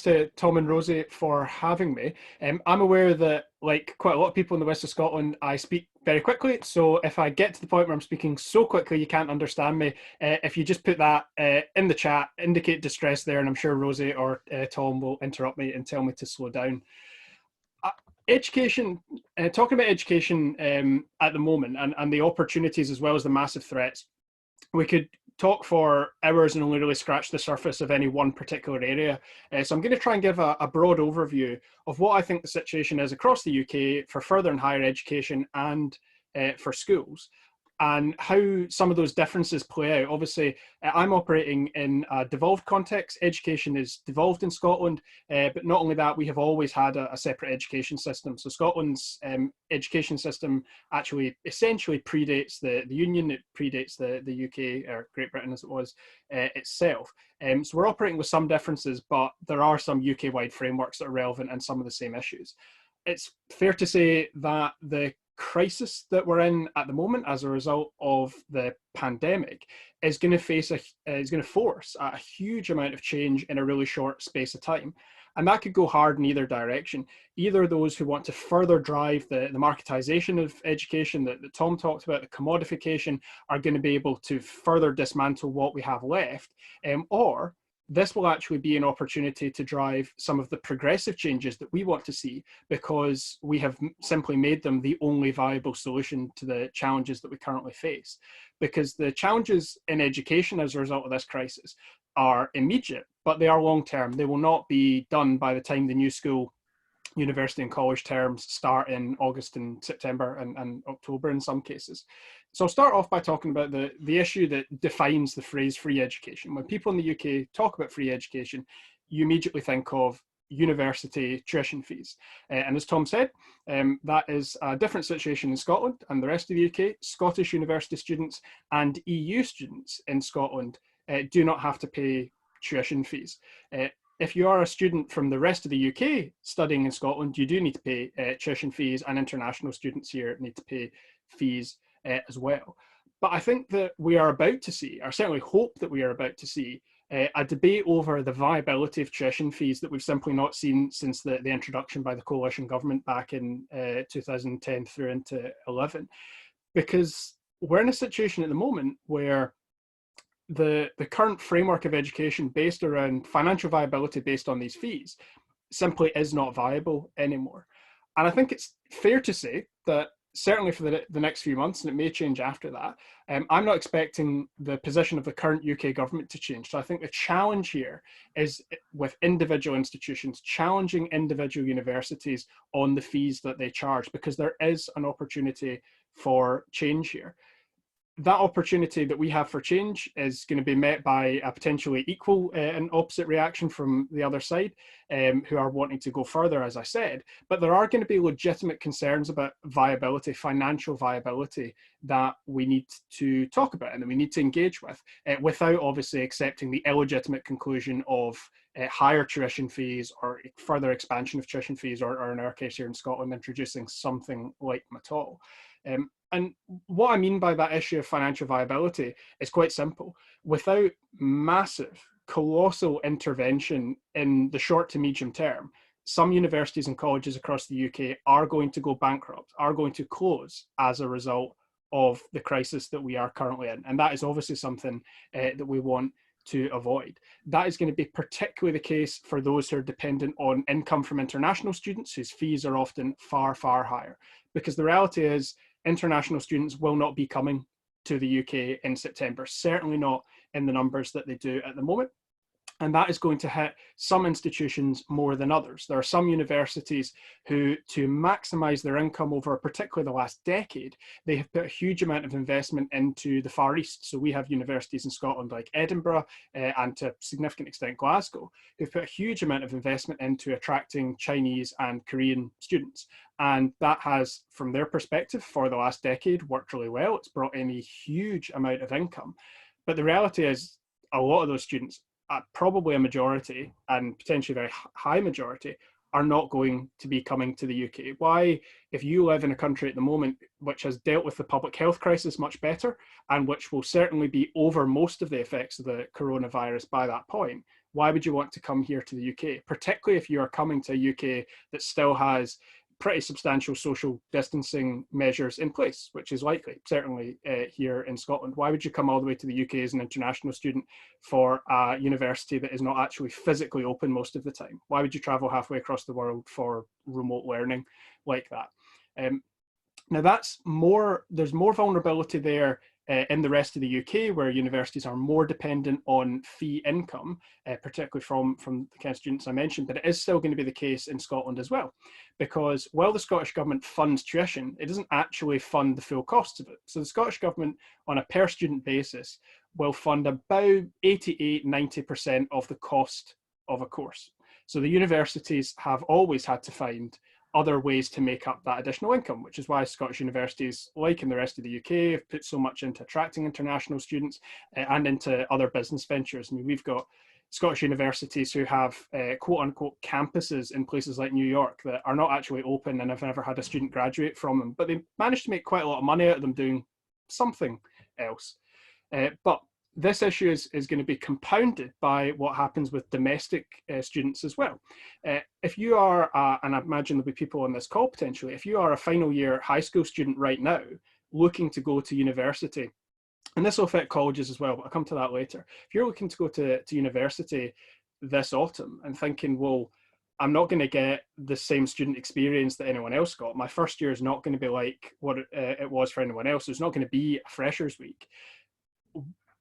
to Tom and Rosie for having me. I'm aware that, like quite a lot of people in the west of Scotland, I speak very quickly. So if I get to the point where I'm speaking so quickly you can't understand me, if you just put that in the chat, indicate distress there, and I'm sure Rosie or Tom will interrupt me and tell me to slow down. Education, talking about education at the moment and the opportunities as well as the massive threats, we could talk for hours and only really scratch the surface of any one particular area. So I'm going to try and give a broad overview of what I think the situation is across the UK for further and higher education and for schools, and how some of those differences play out. Obviously, I'm operating in a devolved context. Education is devolved in Scotland, but not only that, we have always had a separate education system. So Scotland's education system actually essentially predates the Union. It predates the UK, or Great Britain as it was itself. So we're operating with some differences, but there are some UK-wide frameworks that are relevant and some of the same issues. It's fair to say that the crisis that we're in at the moment as a result of the pandemic is going to force a huge amount of change in a really short space of time, and that could go hard in either direction. Either those who want to further drive the marketisation of education that Tom talked about, the commodification, are going to be able to further dismantle what we have left, or this will actually be an opportunity to drive some of the progressive changes that we want to see, because we have simply made them the only viable solution to the challenges that we currently face. Because the challenges in education as a result of this crisis are immediate, but they are long-term. They will not be done by the time the new school, university and college terms start in August and September and October in some cases. So I'll start off by talking about the issue that defines the phrase free education. When people in the UK talk about free education, you immediately think of university tuition fees. And as Tom said, that is a different situation in Scotland and the rest of the UK. Scottish university students and EU students in Scotland do not have to pay tuition fees. If you are a student from the rest of the UK studying in Scotland, you do need to pay tuition fees, and international students here need to pay fees as well. But I think that we are about to see, or certainly hope that we are about to see, a debate over the viability of tuition fees that we've simply not seen since the introduction by the coalition government back in 2010 through into 11. Because we're in a situation at the moment where the current framework of education based around financial viability based on these fees simply is not viable anymore. And I think it's fair to say that certainly for the next few months, and it may change after that, I'm not expecting the position of the current UK government to change. So I think the challenge here is with individual institutions, challenging individual universities on the fees that they charge, because there is an opportunity for change here. That opportunity that we have for change is going to be met by a potentially equal and opposite reaction from the other side, who are wanting to go further, as I said. But there are going to be legitimate concerns about viability, financial viability, that we need to talk about and that we need to engage with, without obviously accepting the illegitimate conclusion of higher tuition fees or further expansion of tuition fees, or in our case here in Scotland, introducing something like them at all. And what I mean by that issue of financial viability is quite simple. Without massive, colossal intervention in the short to medium term, some universities and colleges across the UK are going to go bankrupt, are going to close as a result of the crisis that we are currently in. And that is obviously something that we want to avoid. That is going to be particularly the case for those who are dependent on income from international students, whose fees are often far, far higher. Because the reality is, international students will not be coming to the UK in September, certainly not in the numbers that they do at the moment. And that is going to hit some institutions more than others. There are some universities who, to maximise their income over particularly the last decade, they have put a huge amount of investment into the Far East. So we have universities in Scotland like Edinburgh and to a significant extent Glasgow, who've put a huge amount of investment into attracting Chinese and Korean students. And that has, from their perspective, for the last decade, worked really well. It's brought in a huge amount of income. But the reality is, a lot of those students, probably a majority, and potentially a very high majority, are not going to be coming to the UK. Why, if you live in a country at the moment which has dealt with the public health crisis much better, and which will certainly be over most of the effects of the coronavirus by that point, why would you want to come here to the UK, particularly if you are coming to a UK that still has pretty substantial social distancing measures in place, which is likely, certainly here in Scotland. Why would you come all the way to the UK as an international student for a university that is not actually physically open most of the time? Why would you travel halfway across the world for remote learning like that? Now there's more vulnerability there in the rest of the UK, where universities are more dependent on fee income, particularly from the kind of students I mentioned, but it is still going to be the case in Scotland as well, because while the Scottish Government funds tuition, it doesn't actually fund the full costs of it. So the Scottish Government, on a per student basis, will fund about 88–90% of the cost of a course. So the universities have always had to find other ways to make up that additional income, which is why Scottish universities, like in the rest of the UK, have put so much into attracting international students and into other business ventures. I mean, we've got Scottish universities who have quote unquote campuses in places like New York that are not actually open and have never had a student graduate from them, but they managed to make quite a lot of money out of them doing something else. But this issue is going to be compounded by what happens with domestic students as well. If you are, and I imagine there'll be people on this call potentially, if you are a final year high school student right now looking to go to university, and this will affect colleges as well, but I'll come to that later. If you're looking to go to university this autumn and thinking, well, I'm not going to get the same student experience that anyone else got. My first year is not going to be like what it was for anyone else. It's not going to be a freshers week.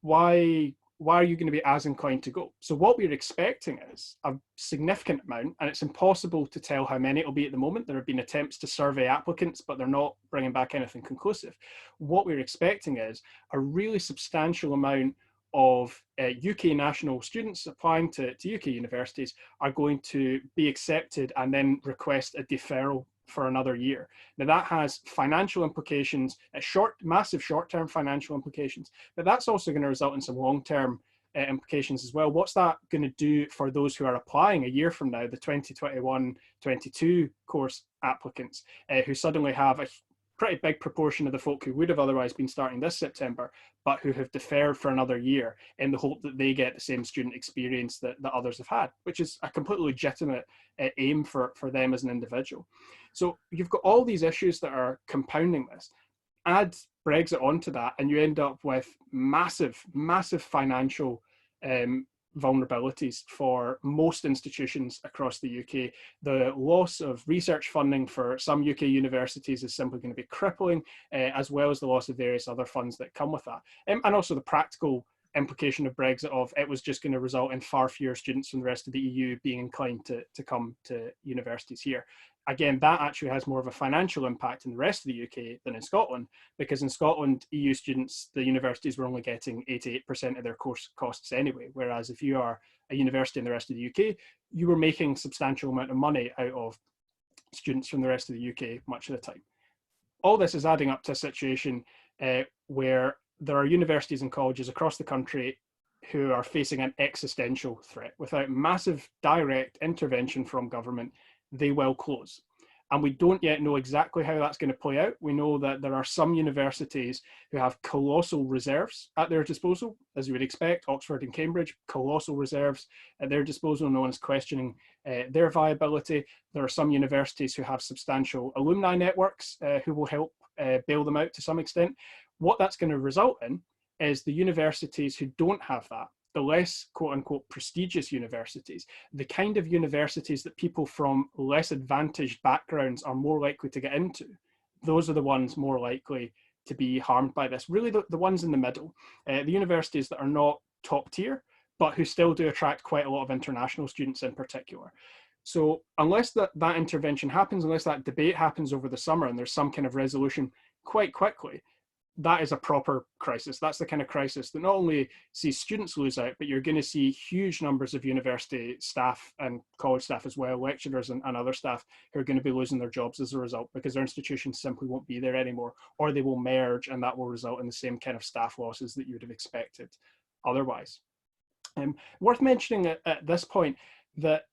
Why are you going to be as inclined to go? So what we're expecting is a significant amount, and it's impossible to tell how many it'll be at the moment. There have been attempts to survey applicants, but they're not bringing back anything conclusive. What we're expecting is a really substantial amount of UK national students applying to UK universities are going to be accepted and then request a deferral for another year. Now that has financial implications, massive short-term financial implications, but that's also going to result in some long-term implications as well. What's that going to do for those who are applying a year from now, the 2021-22 course applicants, who suddenly have a pretty big proportion of the folk who would have otherwise been starting this September, but who have deferred for another year in the hope that they get the same student experience that others have had, which is a completely legitimate aim for them as an individual. So you've got all these issues that are compounding this. Add Brexit onto that, and you end up with massive financial vulnerabilities for most institutions across the UK. The loss of research funding for some UK universities is simply going to be crippling, as well as the loss of various other funds that come with that. And also the practical implication of Brexit of it was just going to result in far fewer students from the rest of the EU being inclined to come to universities here. Again, that actually has more of a financial impact in the rest of the UK than in Scotland, because in Scotland, EU students, the universities were only getting 88% of their course costs anyway, whereas if you are a university in the rest of the UK, you were making a substantial amount of money out of students from the rest of the UK much of the time. All this is adding up to a situation where there are universities and colleges across the country who are facing an existential threat. Without massive direct intervention from government, they will close. And we don't yet know exactly how that's going to play out. We know that there are some universities who have colossal reserves at their disposal, as you would expect. Oxford and Cambridge, colossal reserves at their disposal. No one's questioning their viability. There are some universities who have substantial alumni networks who will help bail them out to some extent. What that's going to result in is the universities who don't have that, the less quote unquote prestigious universities, the kind of universities that people from less advantaged backgrounds are more likely to get into, those are the ones more likely to be harmed by this. Really the ones in the middle, the universities that are not top tier, but who still do attract quite a lot of international students in particular. So unless that intervention happens, unless that debate happens over the summer and there's some kind of resolution quite quickly, that is a proper crisis. That's the kind of crisis that not only sees students lose out, but you're going to see huge numbers of university staff and college staff as well, lecturers and other staff who are going to be losing their jobs as a result, because their institutions simply won't be there anymore, or they will merge, and that will result in the same kind of staff losses that you would have expected otherwise. Worth mentioning at this point that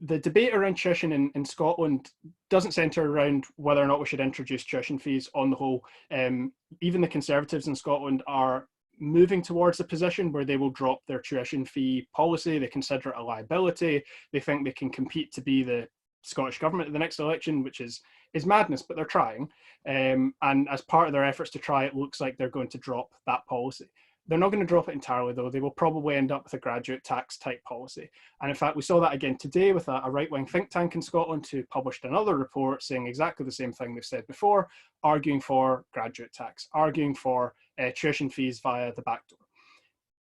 the debate around tuition in Scotland doesn't centre around whether or not we should introduce tuition fees on the whole. Even the Conservatives in Scotland are moving towards a position where they will drop their tuition fee policy. They consider it a liability. They think they can compete to be the Scottish government at the next election, which is madness, but they're trying. And as part of their efforts to try, it looks like they're going to drop that policy. They're not going to drop it entirely, though. They will probably end up with a graduate tax type policy. And in fact, we saw that again today with a right-wing think tank in Scotland who published another report saying exactly the same thing they've said before, arguing for graduate tax, arguing for tuition fees via the back door.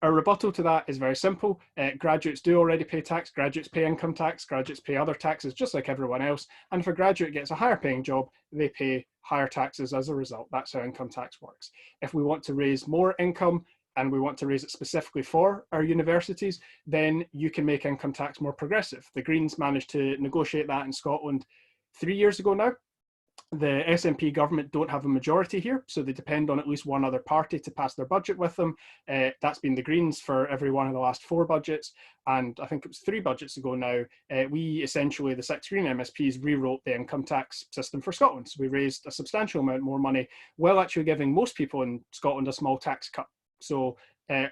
Our rebuttal to that is very simple. Graduates do already pay tax. Graduates pay income tax. Graduates pay other taxes just like everyone else. And if a graduate gets a higher paying job, they pay higher taxes as a result. That's how income tax works. If we want to raise more income, and we want to raise it specifically for our universities, then you can make income tax more progressive. The Greens managed to negotiate that in Scotland 3 years ago now. The SNP government don't have a majority here, so they depend on at least one other party to pass their budget with them. That's been the Greens for every one of the last 4 budgets, and I think it was 3 budgets ago now, we essentially, the 6 Green MSPs, rewrote the income tax system for Scotland. So we raised a substantial amount more money, while actually giving most people in Scotland a small tax cut. So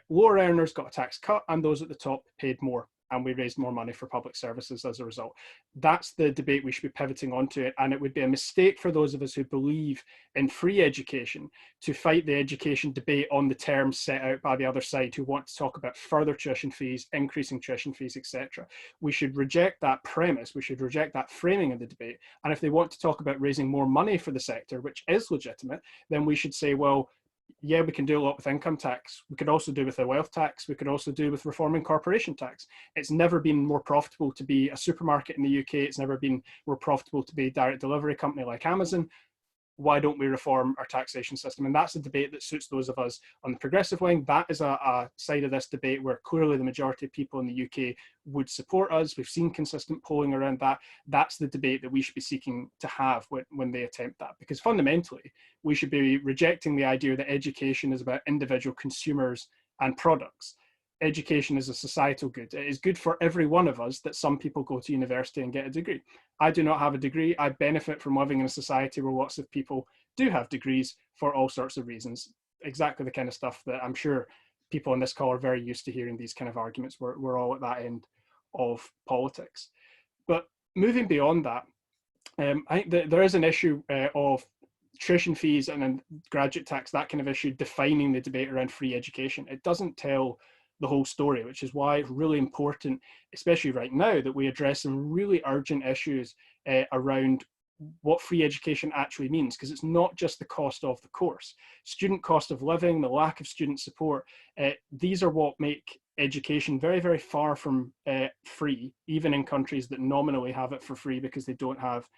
lower earners got a tax cut and those at the top paid more, and we raised more money for public services as a result. That's the debate we should be pivoting onto it, and it would be a mistake for those of us who believe in free education to fight the education debate on the terms set out by the other side who want to talk about further tuition fees, increasing tuition fees, etc. We should reject that premise, we should reject that framing of the debate, and if they want to talk about raising more money for the sector, which is legitimate, then we should say, well, yeah, we can do a lot with income tax. We could also do with a wealth tax. We could also do with reforming corporation tax. It's never been more profitable to be a supermarket in the UK. It's never been more profitable to be a direct delivery company like Amazon. Why don't we reform our taxation system? And that's a debate that suits those of us on the progressive wing. That is a side of this debate where clearly the majority of people in the UK would support us. We've seen consistent polling around that. That's the debate that we should be seeking to have when they attempt that. Because fundamentally, we should be rejecting the idea that education is about individual consumers and products. Education is a societal good. It is good for every one of us that some people go to university and get a degree. I do not have a degree. I benefit from living in a society where lots of people do have degrees for all sorts of reasons. Exactly the kind of stuff that I'm sure people on this call are very used to hearing, these kind of arguments. We're all at that end of politics. But moving beyond that, I think that there is an issue of tuition fees and then graduate tax, that kind of issue, defining the debate around free education. It doesn't tell the whole story, which is why it's really important, especially right now, that we address some really urgent issues around what free education actually means, because it's not just the cost of the course. Student cost of living, the lack of student support, these are what make education very, very far from free, even in countries that nominally have it for free because they don't have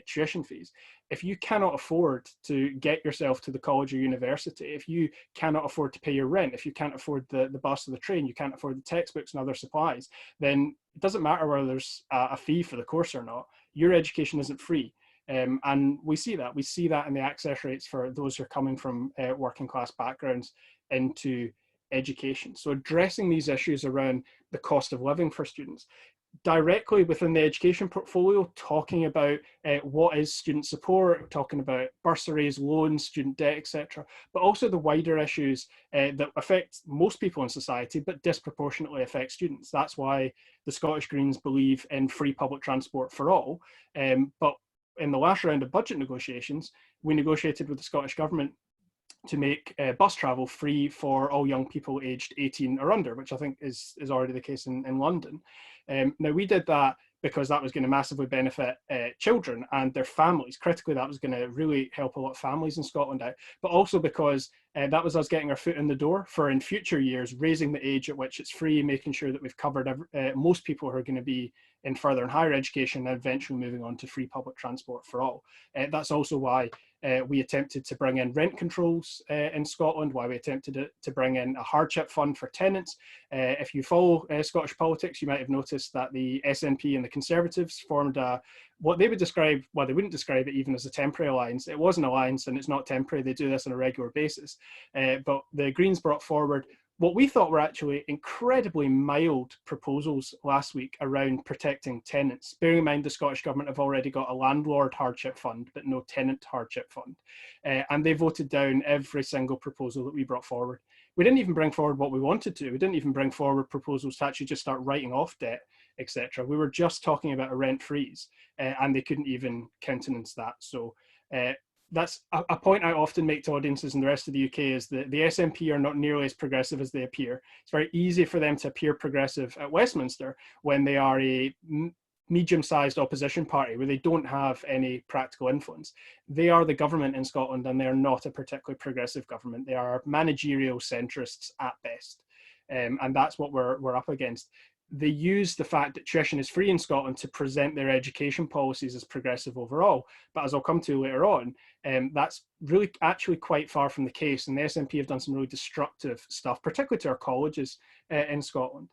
tuition fees. If you cannot afford to get yourself to the college or university, if you cannot afford to pay your rent, if you can't afford the bus or the train, you can't afford the textbooks and other supplies, then it doesn't matter whether there's a fee for the course or not, your education isn't free. And we see that. We see that in the access rates for those who are coming from working class backgrounds into education. So addressing these issues around the cost of living for students, directly within the education portfolio, talking about what is student support, talking about bursaries, loans, student debt, etc., but also the wider issues that affect most people in society, but disproportionately affect students. That's why the Scottish Greens believe in free public transport for all. But in the last round of budget negotiations, we negotiated with the Scottish Government to make bus travel free for all young people aged 18 or under, which I think is already the case in London. Now, we did that because that was going to massively benefit children and their families. Critically, that was going to really help a lot of families in Scotland out, but also because that was us getting our foot in the door for, in future years, raising the age at which it's free, making sure that we've covered most people who are going to be in further and higher education and eventually moving on to free public transport for all. That's also why we attempted to bring in rent controls in Scotland, why we attempted to bring in a hardship fund for tenants. If you follow Scottish politics, you might have noticed that the SNP and the Conservatives formed what they would describe, well, they wouldn't describe it even as a temporary alliance. It was an alliance and it's not temporary. They do this on a regular basis. But the Greens brought forward what we thought were actually incredibly mild proposals last week around protecting tenants. Bearing in mind the Scottish Government have already got a landlord hardship fund, but no tenant hardship fund. And they voted down every single proposal that we brought forward. we didn't even bring forward what we wanted to. We didn't even bring forward proposals to actually just start writing off debt, etc. We were just talking about a rent freeze, and they couldn't even countenance that. So that's a point I often make to audiences in the rest of the UK, is that the SNP are not nearly as progressive as they appear. It's very easy for them to appear progressive at Westminster when they are a medium-sized opposition party where they don't have any practical influence. They are the government in Scotland, and they are not a particularly progressive government. They are managerial centrists at best, and that's what we're up against. They use the fact that tuition is free in Scotland to present their education policies as progressive overall. But as I'll come to later on, that's really actually quite far from the case. And the SNP have done some really destructive stuff, particularly to our colleges in Scotland.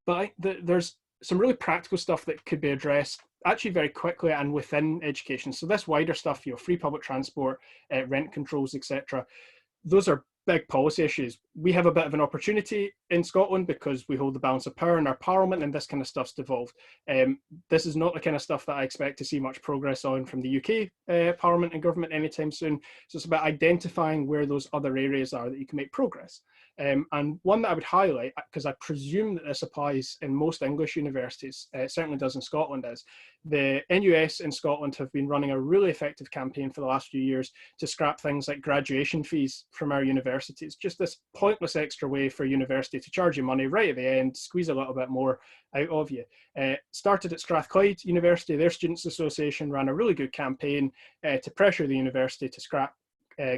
But there's some really practical stuff that could be addressed actually very quickly and within education. So this wider stuff, free public transport, rent controls, etc. Those are big policy issues. We have a bit of an opportunity in Scotland because we hold the balance of power in our parliament, and this kind of stuff's devolved. This is not the kind of stuff that I expect to see much progress on from the UK parliament and government anytime soon. So it's about identifying where those other areas are that you can make progress. And one that I would highlight, because I presume that this applies in most English universities, it certainly does in Scotland, is the NUS in Scotland have been running a really effective campaign for the last few years to scrap things like graduation fees from our universities. Just this pointless extra way for a university to charge you money right at the end, squeeze a little bit more out of you. Started at Strathclyde University. Their Students' Association ran a really good campaign to pressure the university to scrap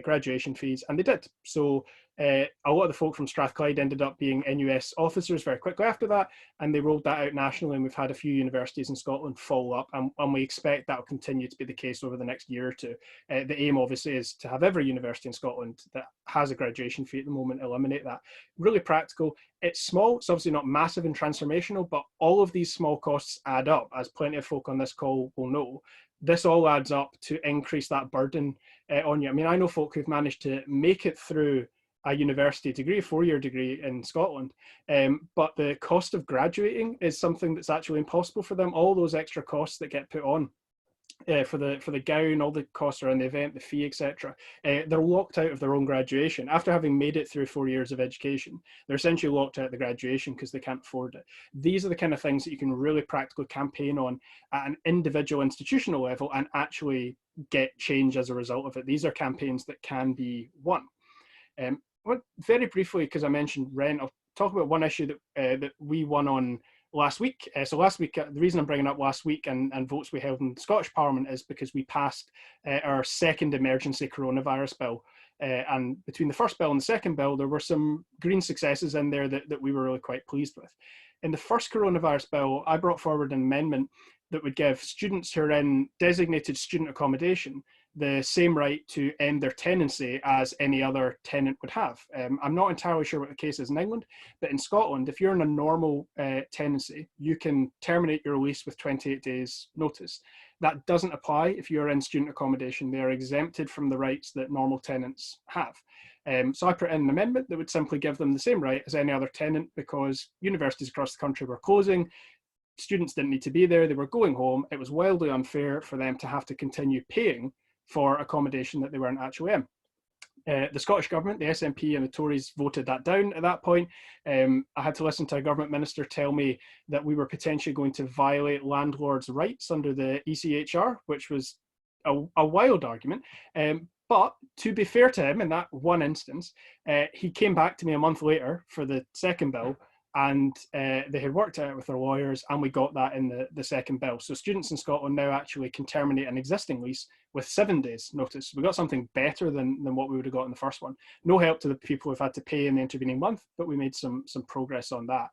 graduation fees, and they did. So a lot of the folk from Strathclyde ended up being NUS officers very quickly after that, and they rolled that out nationally, and we've had a few universities in Scotland follow up, and we expect that will continue to be the case over the next year or two. The aim obviously is to have every university in Scotland that has a graduation fee at the moment eliminate that. Really practical. It's small, it's obviously not massive and transformational, but all of these small costs add up, as plenty of folk on this call will know. This all adds up to increase that burden on you. I mean, I know folk who've managed to make it through a university degree, a 4-year degree in Scotland, but the cost of graduating is something that's actually impossible for them. All those extra costs that get put on for the gown, all the costs around the event, the fee, etc. They're locked out of their own graduation. After having made it through 4 years of education, they're essentially locked out of the graduation because they can't afford it. These are the kind of things that you can really practically campaign on at an individual institutional level and actually get change as a result of it. These are campaigns that can be won. Very briefly, because I mentioned rent, I'll talk about one issue that we won on last week. So last week, the reason I'm bringing up last week and votes we held in the Scottish Parliament is because we passed our second emergency coronavirus bill. And between the first bill and the second bill, there were some green successes in there that we were really quite pleased with. In the first coronavirus bill, I brought forward an amendment that would give students who are in designated student accommodation the same right to end their tenancy as any other tenant would have. I'm not entirely sure what the case is in England, but in Scotland, if you're in a normal tenancy, you can terminate your lease with 28 days notice. That doesn't apply if you're in student accommodation. They are exempted from the rights that normal tenants have. So I put in an amendment that would simply give them the same right as any other tenant, because universities across the country were closing. Students didn't need to be there. They were going home. It was wildly unfair for them to have to continue paying for accommodation that they weren't actually in. The Scottish Government, the SNP and the Tories voted that down at that point. I had to listen to a government minister tell me that we were potentially going to violate landlords' rights under the ECHR, which was a wild argument. But to be fair to him, in that one instance, he came back to me a month later for the second bill, and they had worked out with their lawyers, and we got that in the second bill. So students in Scotland now actually can terminate an existing lease with 7 days notice. We got something better than what we would have got in the first one. No help to the people who've had to pay in the intervening month, but we made some progress on that.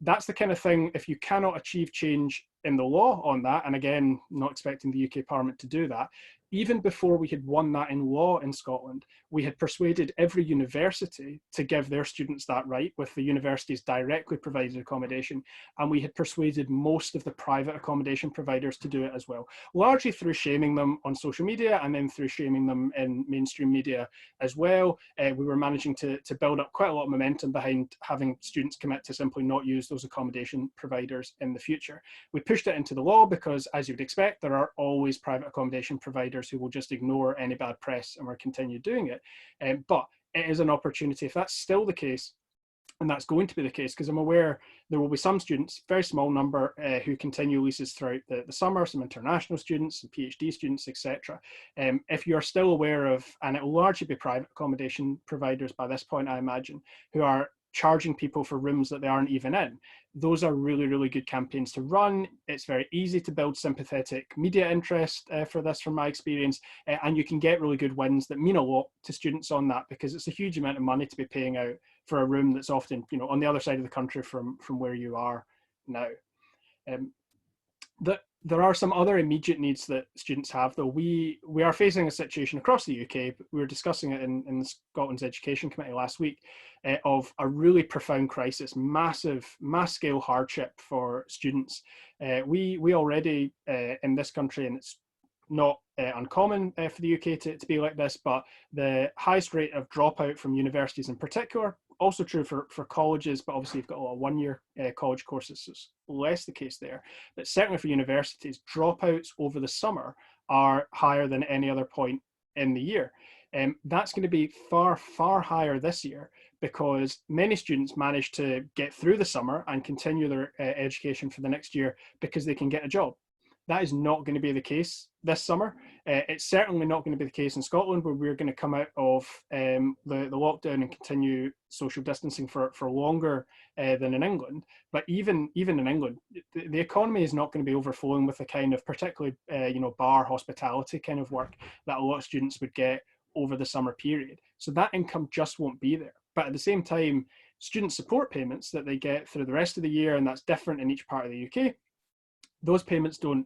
That's the kind of thing, if you cannot achieve change in the law on that, and again, not expecting the UK Parliament to do that, even before we had won that in law in Scotland, we had persuaded every university to give their students that right with the universities directly provided accommodation. And we had persuaded most of the private accommodation providers to do it as well, largely through shaming them on social media and then through shaming them in mainstream media as well. We were managing to build up quite a lot of momentum behind having students commit to simply not use those accommodation providers in the future. We pushed it into the law because, as you'd expect, there are always private accommodation providers who will just ignore any bad press, and we'll continue doing it. But it is an opportunity. If that's still the case, and that's going to be the case, because I'm aware there will be some students, very small number, who continue leases throughout the summer, some international students, some PhD students, etc. If you're still aware of, and it will largely be private accommodation providers by this point, I imagine, who are charging people for rooms that they aren't even in, those are really, really good campaigns to run. It's very easy to build sympathetic media interest for this, from my experience, and you can get really good wins that mean a lot to students on that, because it's a huge amount of money to be paying out for a room that's often, you know, on the other side of the country from where you are now. There are some other immediate needs that students have, though. We are facing a situation across the UK, but we were discussing it in Scotland's Education Committee last week, of a really profound crisis, mass scale hardship for students. We already in this country, and it's not uncommon for the UK to be like this, but the highest rate of dropout from universities in particular, also true for colleges, but obviously you've got a lot of one-year college courses, so it's less the case there. But certainly for universities, dropouts over the summer are higher than any other point in the year. That's going to be far, far higher this year, because many students manage to get through the summer and continue their education for the next year because they can get a job. That is not going to be the case this summer. It's certainly not going to be the case in Scotland, where we're going to come out of the lockdown and continue social distancing for longer than in England. But even in England, the economy is not going to be overflowing with the kind of, particularly bar hospitality kind of work that a lot of students would get over the summer period. So that income just won't be there. But at the same time, student support payments that they get through the rest of the year, and that's different in each part of the UK, those payments don't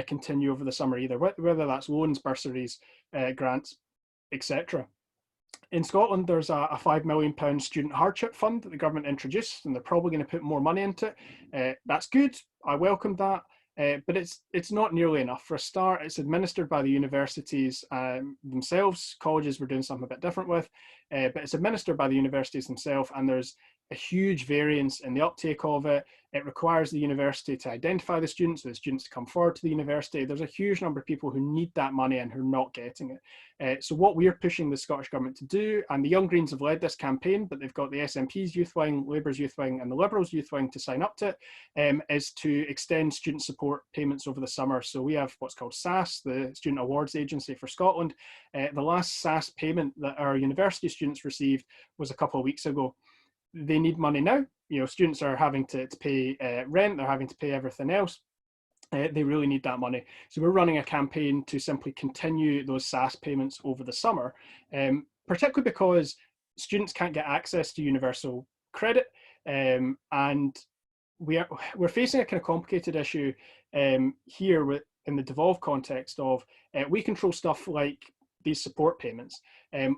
continue over the summer either, whether that's loans, bursaries, grants, etc. In Scotland, there's a £5 million student hardship fund that the government introduced, and they're probably going to put more money into it. That's good. I welcome that. But it's not nearly enough. For a start, it's administered by the universities themselves. Colleges were doing something a bit different with, but it's administered by the universities themselves, and there's a huge variance in the uptake of it. It requires the university to identify the students, so the students to come forward to the university. There's a huge number of people who need that money and who are not getting it. So what we're pushing the Scottish Government to do, and the Young Greens have led this campaign, but they've got the SNP's youth wing, Labour's youth wing, and the Liberals youth wing to sign up to it, is to extend student support payments over the summer. So we have what's called SAS, the Student Awards Agency for Scotland. The last SAS payment that our university students received was a couple of weeks ago. They need money now. You know, students are having to pay rent, they're having to pay everything else. They really need that money. So we're running a campaign to simply continue those SAS payments over the summer, particularly because students can't get access to universal credit, and we're facing a kind of complicated issue here in the devolved context of we control stuff like these support payments.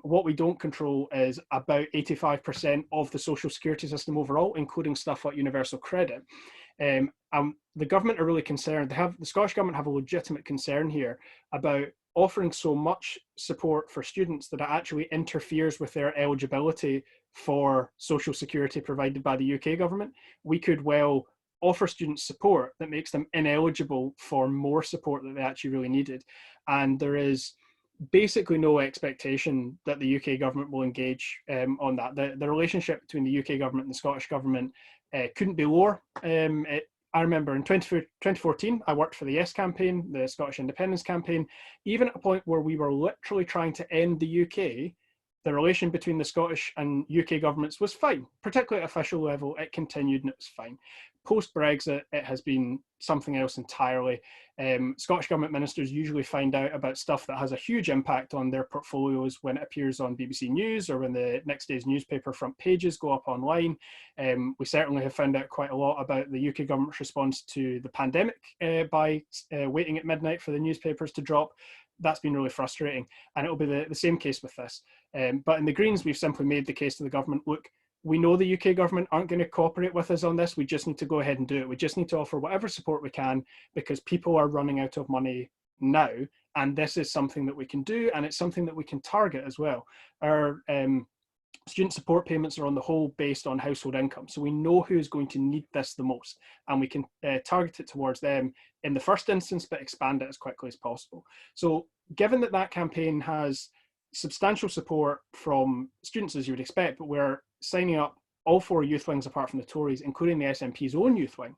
What we don't control is about 85% of the social security system overall, including stuff like universal credit. The government are really concerned. The Scottish Government have a legitimate concern here about offering so much support for students that it actually interferes with their eligibility for social security provided by the UK government. We could well offer students support that makes them ineligible for more support that they actually really needed. And there is basically no expectation that the UK government will engage on that. The relationship between the UK government and the Scottish government couldn't be lower. I remember in 2014, I worked for the Yes campaign, the Scottish Independence campaign. Even at a point where we were literally trying to end the UK, the relation between the Scottish and UK governments was fine, particularly at official level. It continued and it was fine. Post-Brexit, it has been something else entirely. Scottish Government ministers usually find out about stuff that has a huge impact on their portfolios when it appears on BBC News or when the next day's newspaper front pages go up online. We certainly have found out quite a lot about the UK government's response to the pandemic by waiting at midnight for the newspapers to drop. That's been really frustrating, and it'll be the same case with this. But in the Greens, we've simply made the case to the government, look, we know the UK government aren't going to cooperate with us on this. We just need to go ahead and do it. We just need to offer whatever support we can, because people are running out of money now. And this is something that we can do, and it's something that we can target as well. Our student support payments are on the whole based on household income. So we know who's going to need this the most, and we can target it towards them in the first instance, but expand it as quickly as possible. So given that that campaign has substantial support from students, as you would expect, but we're signing up all 4 youth wings apart from the Tories, including the SNP's own youth wing.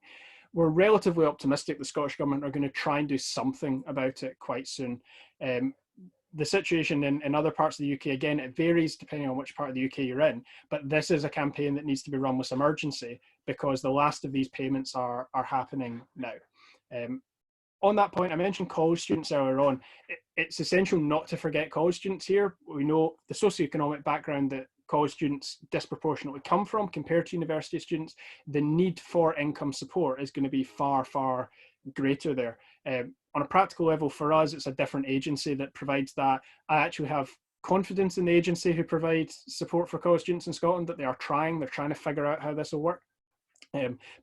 We're relatively optimistic the Scottish Government are going to try and do something about it quite soon. The situation in other parts of the UK, again, it varies depending on which part of the UK you're in, but this is a campaign that needs to be run with some urgency because the last of these payments are happening now. On that point, I mentioned college students earlier on. It's essential not to forget college students here. We know the socioeconomic background that college students disproportionately come from compared to university students. The need for income support is going to be far, far greater there. On a practical level, for us, it's a different agency that provides that. I actually have confidence in the agency who provides support for college students in Scotland, that they're trying to figure out how this will work.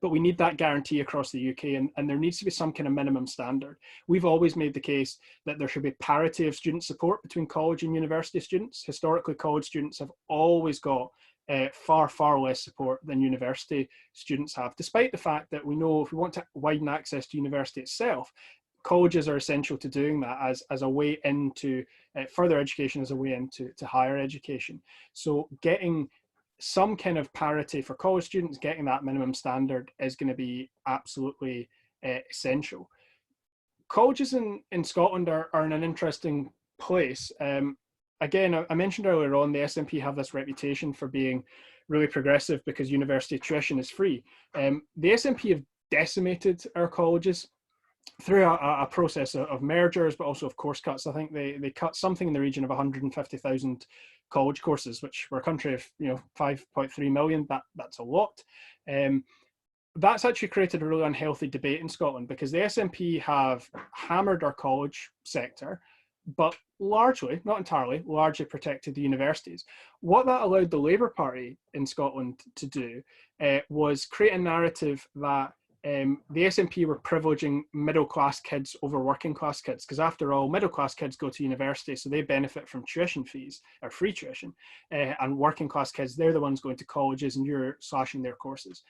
But we need that guarantee across the UK, and there needs to be some kind of minimum standard. We've always made the case that there should be parity of student support between college and university students. Historically, college students have always got far, far less support than university students have, despite the fact that we know if we want to widen access to university itself, colleges are essential to doing that as a way into further education, as a way into higher education. So getting some kind of parity for college students, getting that minimum standard is going to be absolutely essential. Colleges in Scotland are in an interesting place. Again, I mentioned earlier on, the SNP have this reputation for being really progressive because university tuition is free. The SNP have decimated our colleges through a process of mergers, but also of course cuts. I think they cut something in the region of 150,000 college courses, which for a country of 5.3 million, that's a lot. That's actually created a really unhealthy debate in Scotland because the SNP have hammered our college sector, but largely, not entirely, largely protected the universities. What that allowed the Labour Party in Scotland to do was create a narrative that the SNP were privileging middle-class kids over working-class kids, because after all, middle-class kids go to university, so they benefit from tuition fees, or free tuition, and working-class kids, they're the ones going to colleges and you're slashing their courses.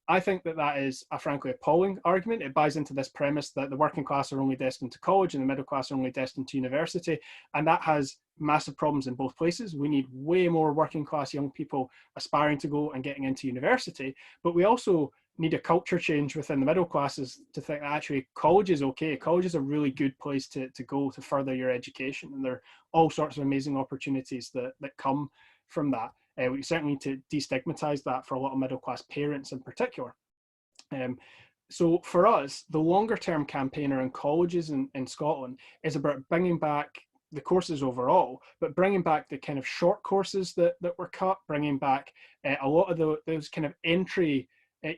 I think that is a frankly appalling argument. It buys into this premise that the working class are only destined to college and the middle class are only destined to university, and that has massive problems in both places. We need way more working class young people aspiring to go and getting into university, but we also need a culture change within the middle classes to think that actually college is okay. College is a really good place to go to further your education, and there are all sorts of amazing opportunities that come from that. We certainly need to destigmatize that for a lot of middle class parents in particular. So for us, the longer term campaign around colleges in Scotland is about bringing back the courses overall, but bringing back the kind of short courses that were cut, bringing back a lot of those kind of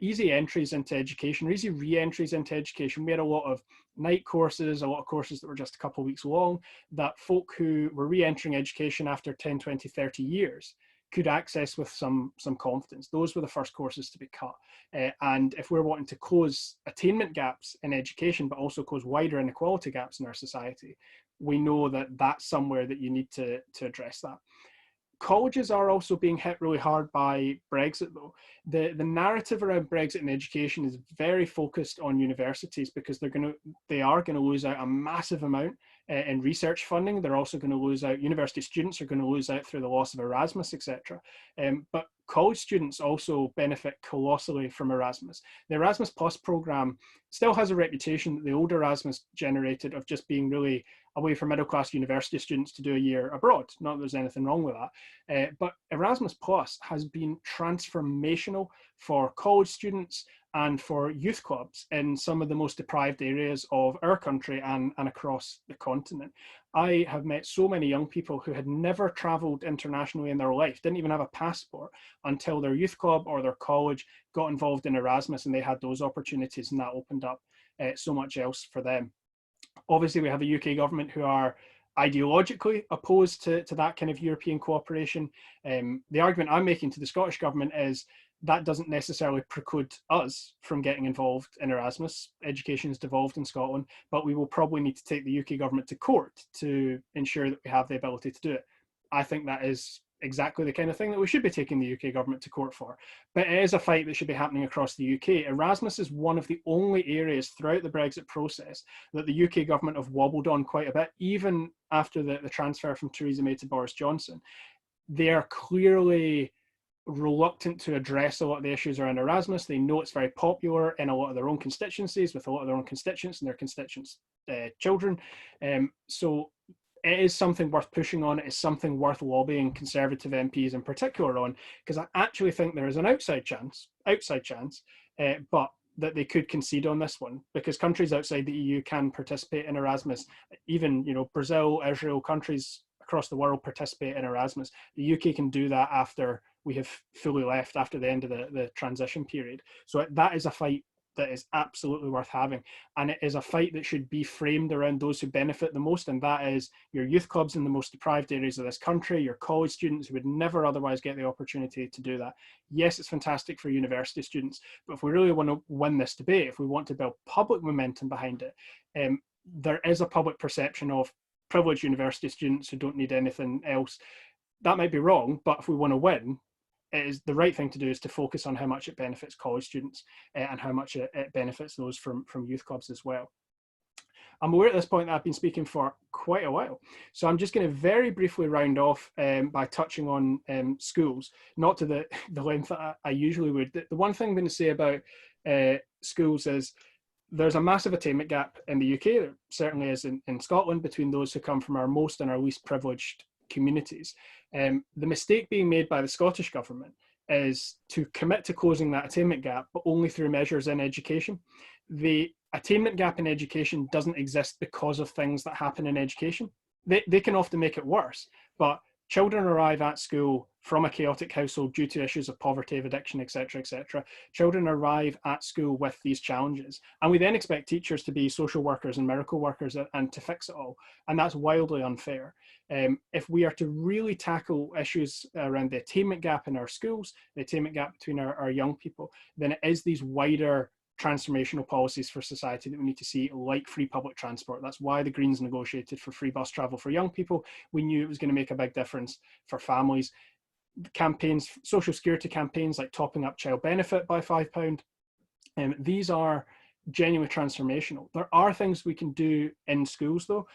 easy entries into education, or easy re-entries into education. We had a lot of night courses, a lot of courses that were just a couple of weeks long, that folk who were re-entering education after 10, 20, 30 years could access with some confidence. Those were the first courses to be cut. And if we're wanting to close attainment gaps in education, but also close wider inequality gaps in our society, we know that that's somewhere that you need to address that. Colleges are also being hit really hard by Brexit, though. The narrative around Brexit in education is very focused on universities because they are going to lose out a massive amount in research funding. They're also going to lose out, university students are going to lose out through the loss of Erasmus, etc. But college students also benefit colossally from Erasmus. The Erasmus Plus program still has a reputation that the old Erasmus generated of just being really a way for middle-class university students to do a year abroad. Not that there's anything wrong with that. But Erasmus Plus has been transformational for college students and for youth clubs in some of the most deprived areas of our country and across the continent. I have met so many young people who had never traveled internationally in their life, didn't even have a passport, until their youth club or their college got involved in Erasmus and they had those opportunities, and that opened up so much else for them. Obviously, we have a UK government who are ideologically opposed to that kind of European cooperation. The argument I'm making to the Scottish government is that doesn't necessarily preclude us from getting involved in Erasmus. Education is devolved in Scotland, but we will probably need to take the UK government to court to ensure that we have the ability to do it. I think that is exactly the kind of thing that we should be taking the UK government to court for. But it is a fight that should be happening across the UK. Erasmus is one of the only areas throughout the Brexit process that the UK government have wobbled on quite a bit, even after the transfer from Theresa May to Boris Johnson. They are clearly reluctant to address a lot of the issues around Erasmus. They know it's very popular in a lot of their own constituencies, with a lot of their own constituents and their constituents' children. So it is something worth pushing on. It is something worth lobbying Conservative MPs in particular on, because I actually think there is an outside chance, but that they could concede on this one, because countries outside the EU can participate in Erasmus. Even, you know, Brazil, Israel, countries across the world participate in Erasmus. The UK can do that after we have fully left, after the end of the transition period. So that is a fight that is absolutely worth having. And it is a fight that should be framed around those who benefit the most. And that is your youth clubs in the most deprived areas of this country, your college students who would never otherwise get the opportunity to do that. Yes, it's fantastic for university students, but if we really want to win this debate, if we want to build public momentum behind it, there is a public perception of privileged university students who don't need anything else. That might be wrong, but if we want to win, it is the right thing to do is to focus on how much it benefits college students and how much it benefits those from youth clubs as well. I'm aware at this point that I've been speaking for quite a while, so I'm just going to very briefly round off by touching on schools, not to the length that I usually would. The one thing I'm going to say about schools is there's a massive attainment gap in the UK. There certainly is in Scotland, between those who come from our most and our least privileged communities. The mistake being made by the Scottish government is to commit to closing that attainment gap, but only through measures in education. The attainment gap in education doesn't exist because of things that happen in education. They can often make it worse, but children arrive at school from a chaotic household due to issues of poverty, of addiction, etc., etc. Children arrive at school with these challenges, and we then expect teachers to be social workers and miracle workers and to fix it all, and that's wildly unfair. If we are to really tackle issues around the attainment gap in our schools, the attainment gap between our young people, then it is these wider transformational policies for society that we need to see, like free public transport. That's why the Greens negotiated for free bus travel for young people. We knew it was going to make a big difference for families. Campaigns, social security campaigns like topping up child benefit by £5, these are genuinely transformational. There are things we can do in schools though.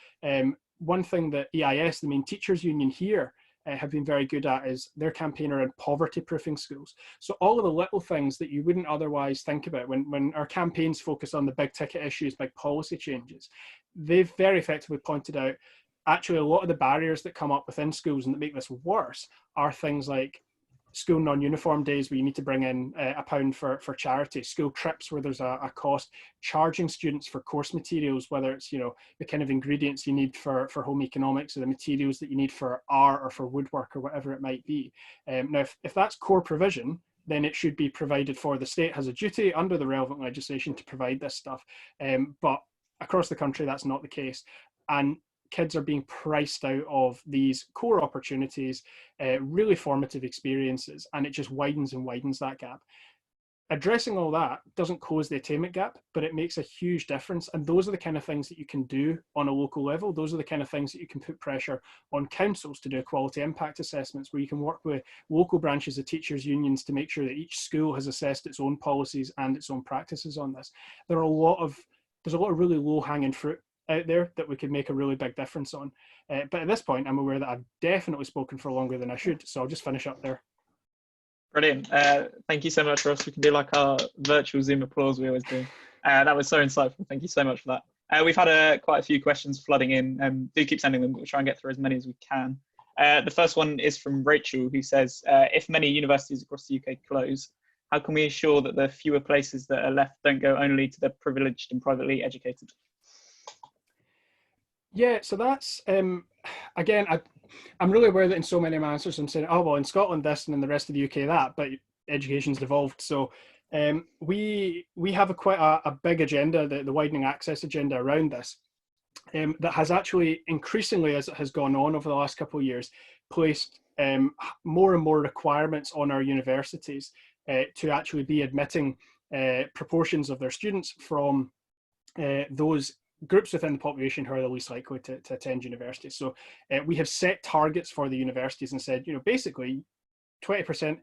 One thing that EIS, the main teachers union here, have been very good at is their campaign around poverty-proofing schools. So all of the little things that you wouldn't otherwise think about when our campaigns focus on the big ticket issues, big policy changes, they've very effectively pointed out actually a lot of the barriers that come up within schools and that make this worse are things like school non-uniform days where you need to bring in £1 for charity, school trips where there's a cost, charging students for course materials, whether it's, you know, the kind of ingredients you need for home economics or the materials that you need for art or for woodwork or whatever it might be. Now, if that's core provision, then it should be provided for. The state has a duty under the relevant legislation to provide this stuff. But across the country, that's not the case. And kids are being priced out of these core opportunities, really formative experiences, and it just widens and widens that gap. Addressing all that doesn't close the attainment gap, but it makes a huge difference. And those are the kind of things that you can do on a local level. Those are the kind of things that you can put pressure on councils to do quality impact assessments, where you can work with local branches of teachers' unions to make sure that each school has assessed its own policies and its own practices on this. There's a lot of really low-hanging fruit out there that we could make a really big difference on. But at this point, I'm aware that I've definitely spoken for longer than I should, so I'll just finish up there. Brilliant. Thank you so much, Ross. We can do like our virtual Zoom applause we always do. That was so insightful. Thank you so much for that. We've had quite a few questions flooding in. Do keep sending them. We'll try and get through as many as we can. The first one is from Rachel, who says, if many universities across the UK close, how can we ensure that the fewer places that are left don't go only to the privileged and privately educated? Yeah, so that's, again, I'm really aware that in so many of my answers I'm saying, oh, well, in Scotland this and in the rest of the UK that, but education's devolved. So we have quite a big agenda, the Widening Access agenda around this, that has actually increasingly, as it has gone on over the last couple of years, placed more and more requirements on our universities to actually be admitting proportions of their students from those groups within the population who are the least likely to attend university. So we have set targets for the universities and said, basically 20%,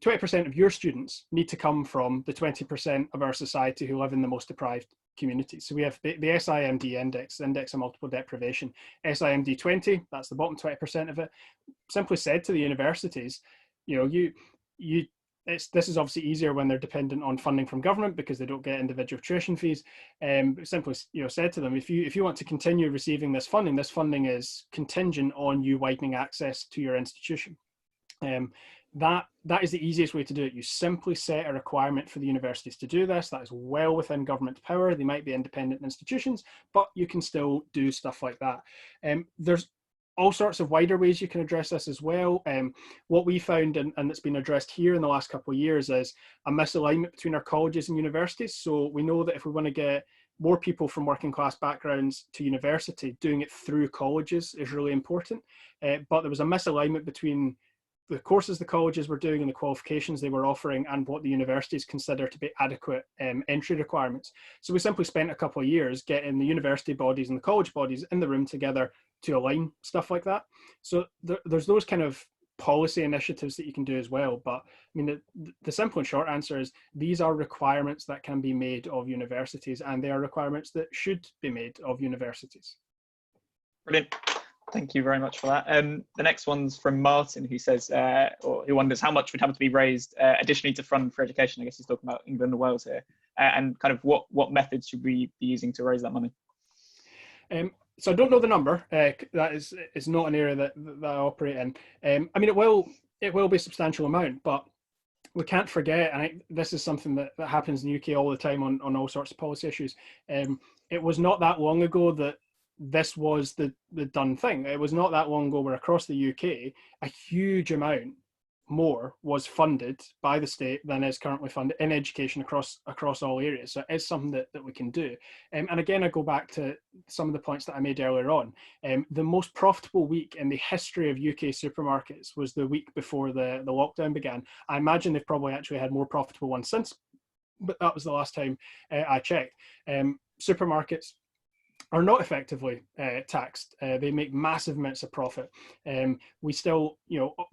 20% of your students need to come from the 20% of our society who live in the most deprived communities. So we have the SIMD index, Index of Multiple Deprivation, SIMD 20, that's the bottom 20% of it, simply said to the universities, this is obviously easier when they're dependent on funding from government because they don't get individual tuition fees. Simply, said to them, if you want to continue receiving this funding is contingent on you widening access to your institution. That is the easiest way to do it. You simply set a requirement for the universities to do this. That is well within government power. They might be independent institutions, but you can still do stuff like that. There's all sorts of wider ways you can address this as well. What we found, and it's been addressed here in the last couple of years, is a misalignment between our colleges and universities. So we know that if we want to get more people from working class backgrounds to university, doing it through colleges is really important. But there was a misalignment between the courses the colleges were doing and the qualifications they were offering and what the universities consider to be adequate entry requirements. So we simply spent a couple of years getting the university bodies and the college bodies in the room together to align stuff like that. So there's those kind of policy initiatives that you can do as well. But I mean, the simple and short answer is these are requirements that can be made of universities, and they are requirements that should be made of universities. Brilliant. Thank you very much for that. The next one's from Martin, who says, or who wonders how much would have to be raised additionally to fund for education. I guess he's talking about England and Wales here, and kind of what methods should we be using to raise that money? So I don't know the number. That is not an area that I operate in. I mean, it will be a substantial amount, but we can't forget, and this is something that happens in the UK all the time on all sorts of policy issues. It was not that long ago that this was the done thing. It was not that long ago where across the UK, a huge amount more was funded by the state than is currently funded in education across all areas. So it's something that we can do. And again, I go back to some of the points that I made earlier on. The most profitable week in the history of UK supermarkets was the week before the lockdown began. I imagine they've probably actually had more profitable ones since, but that was the last time I checked. Supermarkets are not effectively taxed. They make massive amounts of profit. We still,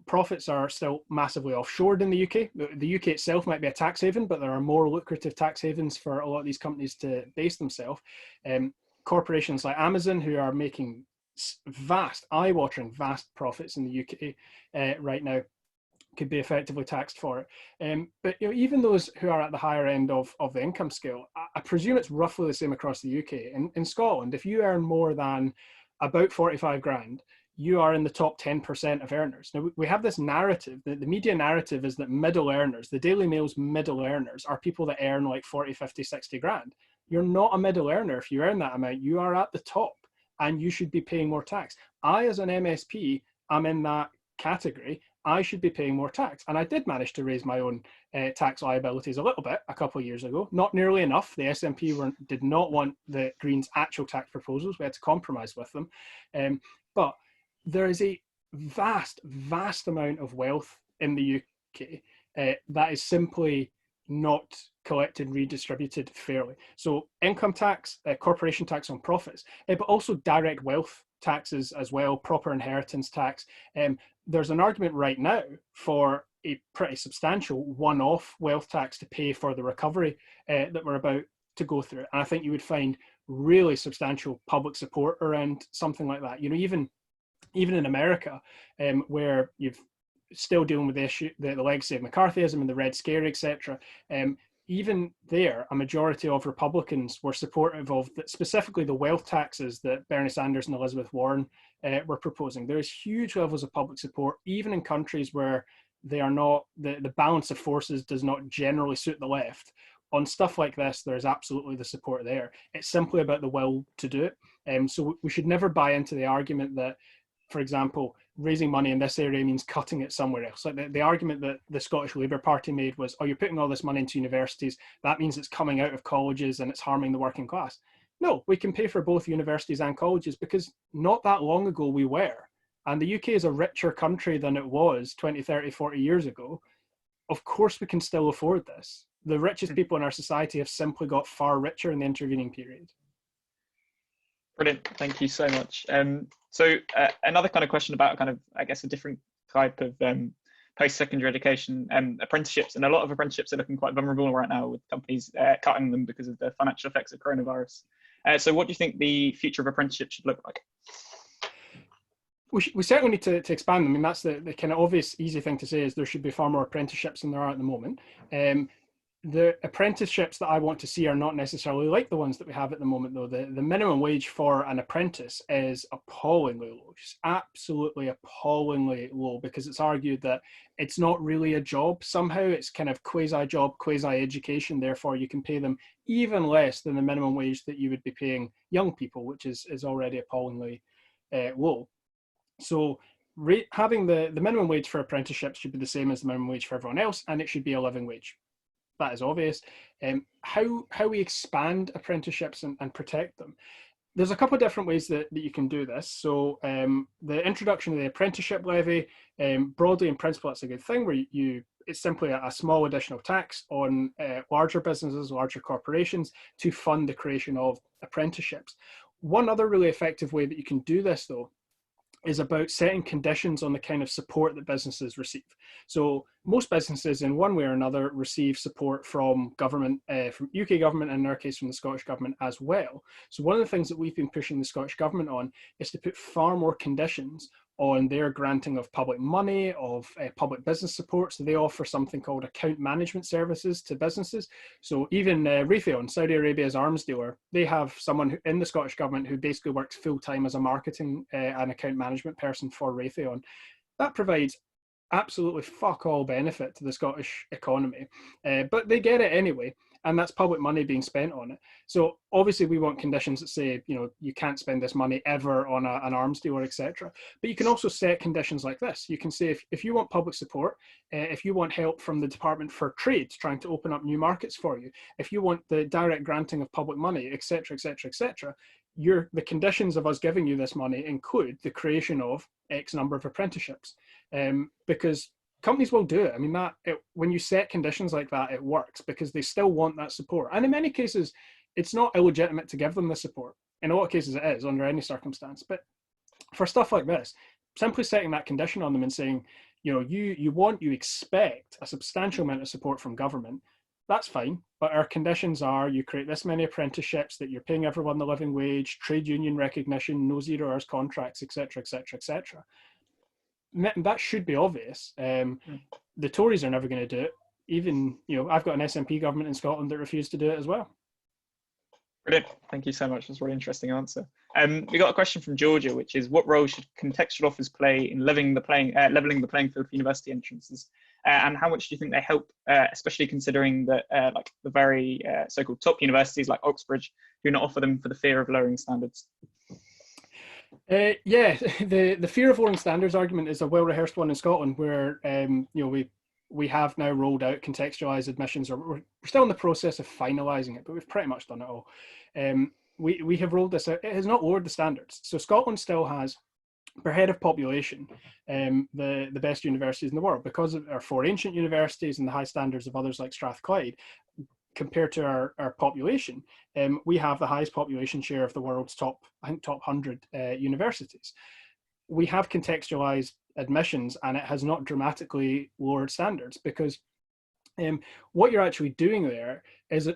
profits are still massively offshored in the UK. The UK itself might be a tax haven, but there are more lucrative tax havens for a lot of these companies to base themselves. Corporations like Amazon, who are making vast, eye-watering, vast profits in the UK right now, could be effectively taxed for it. But even those who are at the higher end of the income scale, I presume it's roughly the same across the UK. In Scotland, if you earn more than about 45 grand, you are in the top 10% of earners. Now, we have this narrative, the media narrative is that middle earners, the Daily Mail's middle earners, are people that earn like 40, 50, 60 grand. You're not a middle earner. If you earn that amount, you are at the top and you should be paying more tax. I, as an MSP, am in that category. I should be paying more tax. And I did manage to raise my own tax liabilities a little bit a couple of years ago. Not nearly enough. The SNP did not want the Greens' actual tax proposals. We had to compromise with them. But there is a vast, vast amount of wealth in the UK that is simply not collected and redistributed fairly. So income tax, corporation tax on profits, but also direct wealth taxes as well, proper inheritance tax. There's an argument right now for a pretty substantial one-off wealth tax to pay for the recovery that we're about to go through. And I think you would find really substantial public support around something like that. Even in America, where you've still dealing with the issue, the legacy of McCarthyism and the Red Scare, etc. Even there, a majority of Republicans were supportive of specifically the wealth taxes that Bernie Sanders and Elizabeth Warren were proposing. There is huge levels of public support, even in countries where they are not, the balance of forces does not generally suit the left. On stuff like this, there's absolutely the support there. It's simply about the will to do it. So we should never buy into the argument that, for example, raising money in this area means cutting it somewhere else. Like the argument that the Scottish Labour Party made was, oh, you're putting all this money into universities, that means it's coming out of colleges and it's harming the working class. No, we can pay for both universities and colleges because not that long ago we were. And the UK is a richer country than it was 20, 30, 40 years ago. Of course we can still afford this. The richest people in our society have simply got far richer in the intervening period. Brilliant. Thank you so much. Another kind of question about kind of, I guess, a different type of post-secondary education, apprenticeships, and a lot of apprenticeships are looking quite vulnerable right now with companies cutting them because of the financial effects of coronavirus. So what do you think the future of apprenticeships should look like? We certainly need to expand them. I mean, that's the kind of obvious, easy thing to say is there should be far more apprenticeships than there are at the moment. The apprenticeships that I want to see are not necessarily like the ones that we have at the moment, though. The minimum wage for an apprentice is appallingly low, just absolutely appallingly low, because it's argued that it's not really a job somehow. It's kind of quasi-job, quasi-education. Therefore, you can pay them even less than the minimum wage that you would be paying young people, which is already appallingly low. So having the minimum wage for apprenticeships should be the same as the minimum wage for everyone else, and it should be a living wage. That is obvious. How we expand apprenticeships and protect them. There's a couple of different ways that you can do this. So the introduction of the apprenticeship levy, broadly in principle, it's a good thing, where it's simply a small additional tax on larger businesses, larger corporations, to fund the creation of apprenticeships. One other really effective way that you can do this, though, is about setting conditions on the kind of support that businesses receive. So most businesses in one way or another receive support from government, from UK government, and in our case from the Scottish government as well. So one of the things that we've been pushing the Scottish government on is to put far more conditions on their granting of public money, of public business support. So they offer something called account management services to businesses. So even Raytheon, Saudi Arabia's arms dealer, they have someone in the Scottish government who basically works full-time as a marketing and account management person for Raytheon. That provides absolutely fuck all benefit to the Scottish economy, but they get it anyway, and that's public money being spent on it. So obviously we want conditions that say, you can't spend this money ever on an arms dealer, etc. But you can also set conditions like this. You can say, if you want public support, if you want help from the Department for Trade trying to open up new markets for you, if you want the direct granting of public money, etc., etc., etc., the conditions of us giving you this money include the creation of X number of apprenticeships, because companies will do it. I mean, when you set conditions like that, it works because they still want that support. And in many cases, it's not illegitimate to give them the support. In a lot of cases, it is under any circumstance. But for stuff like this, simply setting that condition on them and saying, you expect a substantial amount of support from government, that's fine. But our conditions are you create this many apprenticeships, that you're paying everyone the living wage, trade union recognition, no 0 hours contracts, etc., etc., etc. That should be obvious. The Tories are never going to do it. Even, I've got an SNP government in Scotland that refused to do it as well. Brilliant. Thank you so much. That's a really interesting answer. We got a question from Georgia, which is, what role should contextual offers play in leveling the playing field for university entrances? And how much do you think they help, especially considering that like the very so-called top universities like Oxbridge do not offer them for the fear of lowering standards? Yeah, the fear of lowering standards argument is a well-rehearsed one in Scotland, where we have now rolled out contextualised admissions, or we're still in the process of finalising it, but we've pretty much done it all. We have rolled this out. It has not lowered the standards. So Scotland still has, per head of population, the best universities in the world, because of our 4 ancient universities and the high standards of others like Strathclyde. Compared to our population, we have the highest population share of the world's top 100 universities. We have contextualized admissions, and it has not dramatically lowered standards, because what you're actually doing there is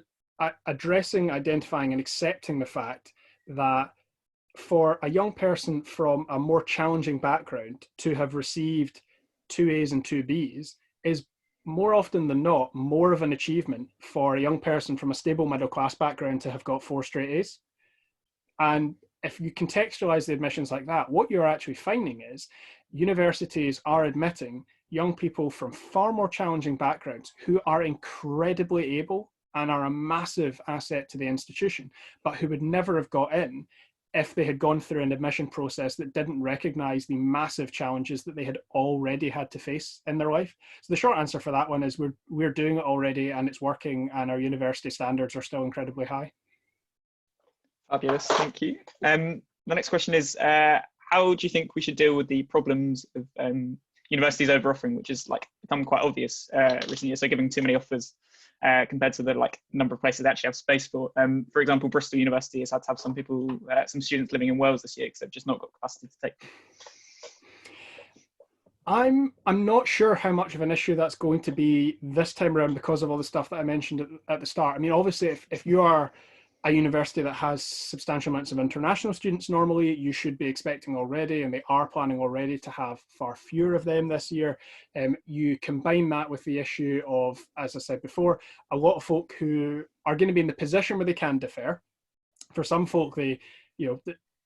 addressing, identifying, and accepting the fact that for a young person from a more challenging background to have received 2 A's and 2 B's is more often than not more of an achievement for a young person from a stable middle class background to have got 4 straight A's. And if you contextualize the admissions like that, what you're actually finding is universities are admitting young people from far more challenging backgrounds who are incredibly able and are a massive asset to the institution, but who would never have got in if they had gone through an admission process that didn't recognize the massive challenges that they had already had to face in their life. So the short answer for that one is we're doing it already, and it's working, and our university standards are still incredibly high. Fabulous, thank you. The next question is, how do you think we should deal with the problems of universities over-offering, which has become quite obvious recently, so giving too many offers compared to the number of places that actually have space for. For example, Bristol University has had to have some people, some students living in Wales this year because they've just not got capacity to take them. I'm not sure how much of an issue that's going to be this time around because of all the stuff that I mentioned at the start. I mean, obviously, if you are a university that has substantial amounts of international students normally, you should be expecting already, and they are planning already to have far fewer of them this year. You combine that with the issue of, as I said before, a lot of folk who are going to be in the position where they can defer. For some folk,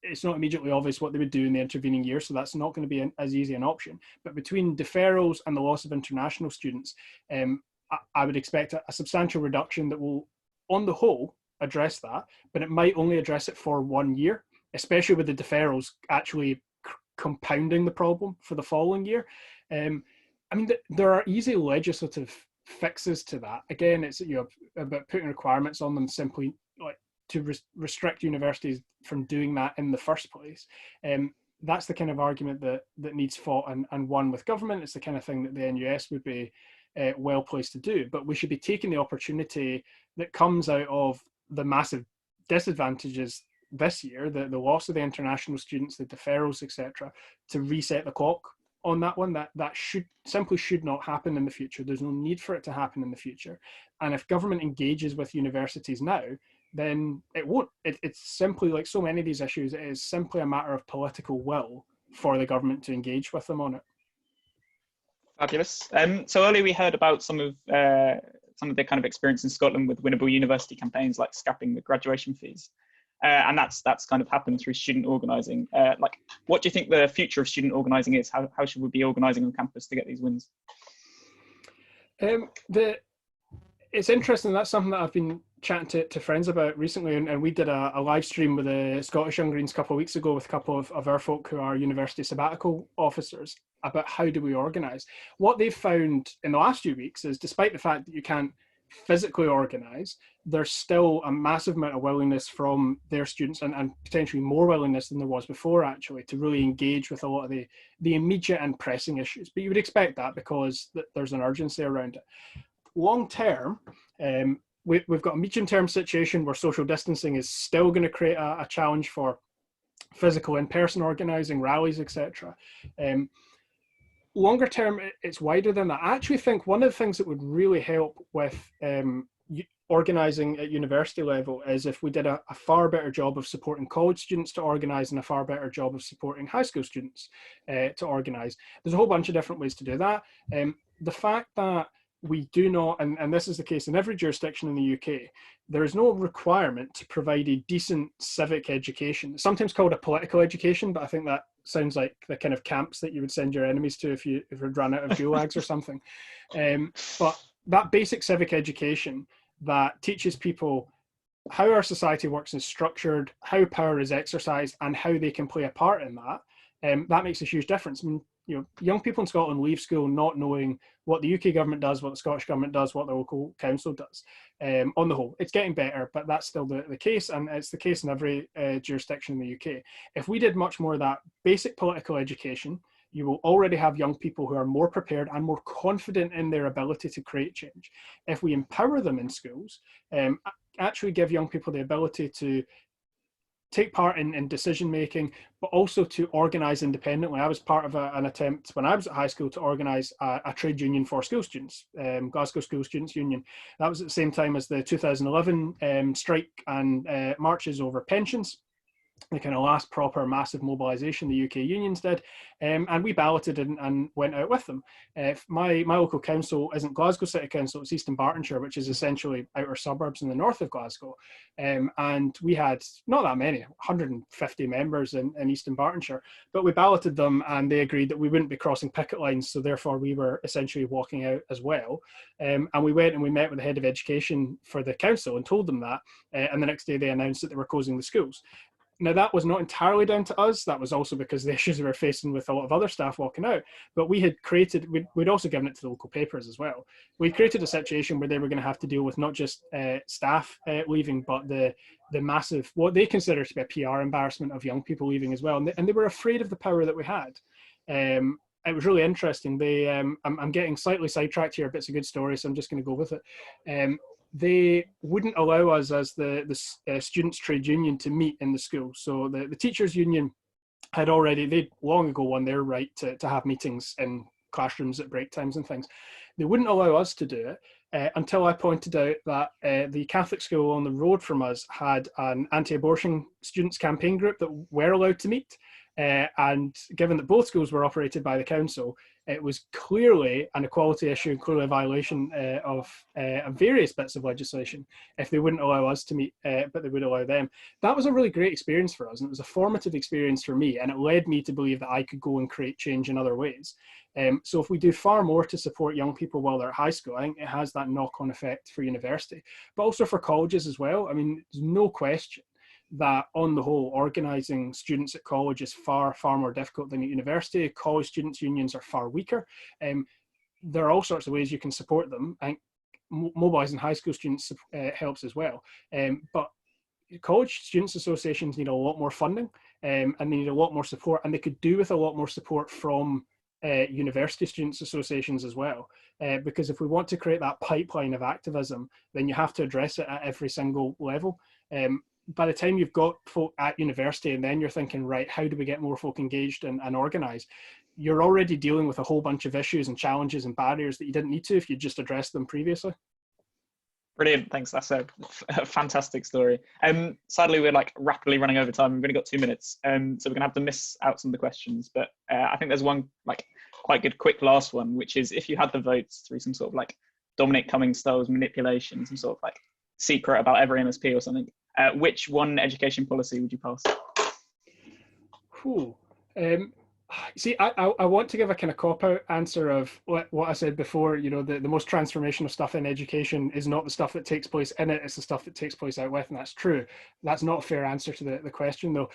it's not immediately obvious what they would do in the intervening year, so that's not going to be as easy an option. But between deferrals and the loss of international students, I would expect a substantial reduction that will, on the whole, address that, but it might only address it for 1 year, especially with the deferrals actually compounding the problem for the following year. I mean, there are easy legislative fixes to that. Again, it's about putting requirements on them simply to restrict universities from doing that in the first place. That's the kind of argument that needs fought and won with government. It's the kind of thing that the NUS would be well placed to do. But we should be taking the opportunity that comes out of the massive disadvantages this year, the loss of the international students, the deferrals, etc., to reset the clock on that one. That should not happen in the future. There's no need for it to happen in the future. And if government engages with universities now, then it won't. It's simply, like so many of these issues, it is simply a matter of political will for the government to engage with them on it. Fabulous. So earlier we heard about some of the kind of experience in Scotland with winnable university campaigns, like scrapping the graduation fees. And that's kind of happened through student organising. What do you think the future of student organising is? How should we be organising on campus to get these wins? It's interesting. That's something that I've been chatting to friends about recently, and we did a live stream with the Scottish Young Greens a couple of weeks ago with a couple of our folk who are university sabbatical officers about how do we organise. What they've found in the last few weeks is, despite the fact that you can't physically organise, there's still a massive amount of willingness from their students, and potentially more willingness than there was before, actually, to really engage with a lot of the immediate and pressing issues. But you would expect that because there's an urgency around it. Long term, we've got a medium-term situation where social distancing is still going to create a challenge for physical in-person organising, rallies, etc. Longer term, it's wider than that. I actually think one of the things that would really help with organising at university level is if we did a far better job of supporting college students to organise and a far better job of supporting high school students to organise. There's a whole bunch of different ways to do that. The fact that we do not, and this is the case in every jurisdiction in the UK, there is no requirement to provide a decent civic education. It's sometimes called a political education, but I think that sounds like the kind of camps that you would send your enemies to if you'd run out of gulags or something. But that basic civic education that teaches people how our society works and is structured, how power is exercised, and how they can play a part in that, that makes a huge difference. I mean, young people in Scotland leave school not knowing what the UK government does, what the Scottish government does, what the local council does. On the whole, it's getting better, but that's still the case, and it's the case in every jurisdiction in the UK. If we did much more of that basic political education, you will already have young people who are more prepared and more confident in their ability to create change. If we empower them in schools, actually give young people the ability to take part in decision making, but also to organise independently. I was part of an attempt when I was at high school to organise a trade union for school students, Glasgow School Students Union. That was at the same time as the 2011 strike and marches over pensions, the kind of last proper massive mobilisation the UK unions did, and we balloted and went out with them. My local council isn't Glasgow City Council, it's East Bartonshire, which is essentially outer suburbs in the north of Glasgow, and we had not that many, 150 members in East Bartonshire, but we balloted them and they agreed that we wouldn't be crossing picket lines, so therefore we were essentially walking out as well. And we went and we met with the head of education for the council and told them that, and the next day they announced that they were closing the schools. Now, that was not entirely down to us. That was also because the issues we were facing with a lot of other staff walking out. But we had created, we'd also given it to the local papers as well. We created a situation where they were going to have to deal with not just staff leaving, but the massive, what they consider to be a PR embarrassment of young people leaving as well. And they were afraid of the power that we had. it was really interesting. They, I'm getting slightly sidetracked here, but it's a good story, so I'm just going to go with it. They wouldn't allow us as the students' trade union to meet in the school. So the teachers' union had already, they'd long ago won their right to have meetings in classrooms at break times and things. They wouldn't allow us to do it until I pointed out that the Catholic school on the road from us had an anti-abortion students campaign group that were allowed to meet. And given that both schools were operated by the council, it was clearly an equality issue and clearly a violation of various bits of legislation if they wouldn't allow us to meet, but they would allow them. That was a really great experience for us, and it was a formative experience for me, and it led me to believe that I could go and create change in other ways. So if we do far more to support young people while they're at high school, I think it has that knock-on effect for university, but also for colleges as well. I mean, there's no question that on the whole, organising students at college is far more difficult than at university. College students' unions are far weaker. There are all sorts of ways you can support them. I think mobilising high school students helps as well. But college students' associations need a lot more funding, and they need a lot more support, and they could do with a lot more support from university students' associations as well. Because if we want to create that pipeline of activism, then you have to address it at every single level. By the time you've got folk at university and then you're thinking, right, how do we get more folk engaged and organised? You're already dealing with a whole bunch of issues and challenges and barriers that you didn't need to if you just addressed them previously. Brilliant, thanks. That's a fantastic story. Sadly, we're like rapidly running over time. We've only got 2 minutes, so we're gonna have to miss out some of the questions. But I think there's one like quite good, quick last one, which is if you had the votes through some sort of like Dominic Cummings styles manipulation, some sort of like secret about every MSP or something, which one education policy would you pass? See, I want to give a kind of cop-out answer of what I said before. You know, the most transformational stuff in education is not the stuff that takes place in it, it's the stuff that takes place out with, and that's true. That's not a fair answer to the question, though.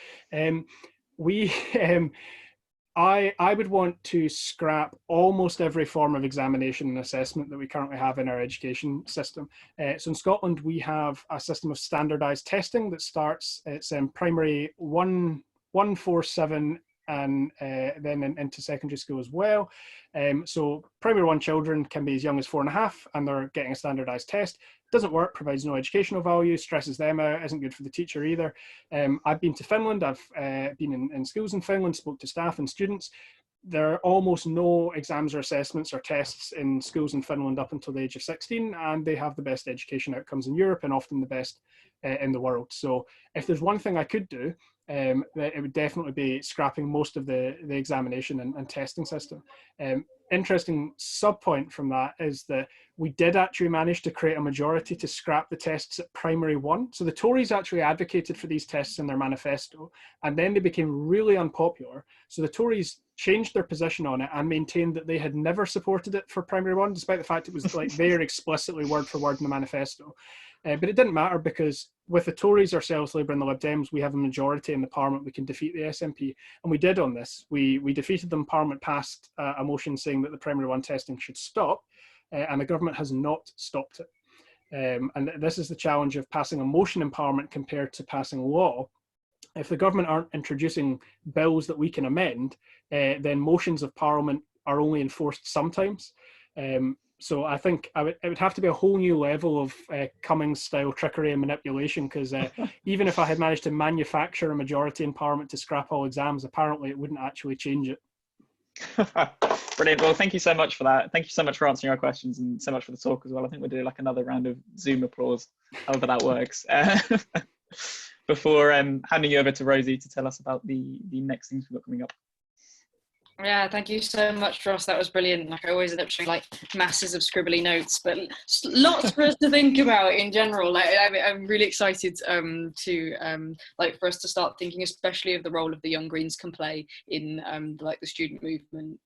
I would want to scrap almost every form of examination and assessment that we currently have in our education system. So in Scotland, we have a system of standardised testing that starts, it's primary 1, 4, 7, and then into secondary school as well. So primary 1 children can be as young as 4.5, and they're getting a standardised test. Doesn't work, provides no educational value, stresses them out, isn't good for the teacher either. I've been to Finland, I've been in schools in Finland, spoke to staff and students. There are almost no exams or assessments or tests in schools in Finland up until the age of 16, and they have the best education outcomes in Europe and often the best in the world. So if there's one thing I could do, it would definitely be scrapping most of the examination and testing system. Interesting sub point from that is that we did actually manage to create a majority to scrap the tests at primary 1. So the Tories actually advocated for these tests in their manifesto, and then they became really unpopular. So the Tories changed their position on it and maintained that they had never supported it for primary 1, despite the fact it was like there explicitly word for word in the manifesto. But it didn't matter because with the Tories, ourselves, Labour and the Lib Dems, we have a majority in the Parliament. We can defeat the SNP. And we did on this. We defeated them. Parliament passed a motion saying that the primary 1 testing should stop. And the government has not stopped it. And this is the challenge of passing a motion in Parliament compared to passing law. If the government aren't introducing bills that we can amend, then motions of Parliament are only enforced sometimes. So I think it would have to be a whole new level of Cummings-style trickery and manipulation, because even if I had managed to manufacture a majority in Parliament to scrap all exams, apparently it wouldn't actually change it. Brilliant. Well, thank you so much for that. Thank you so much for answering our questions and so much for the talk as well. I think we'll do like another round of Zoom applause, however that works. Before handing you over to Rosie to tell us about the next things we've got coming up. Yeah, thank you so much, Ross. That was brilliant. Like I always end up showing like masses of scribbly notes, but lots for us to think about in general. Like I'm really excited to like for us to start thinking, especially of the role of the Young Greens can play in like the student movement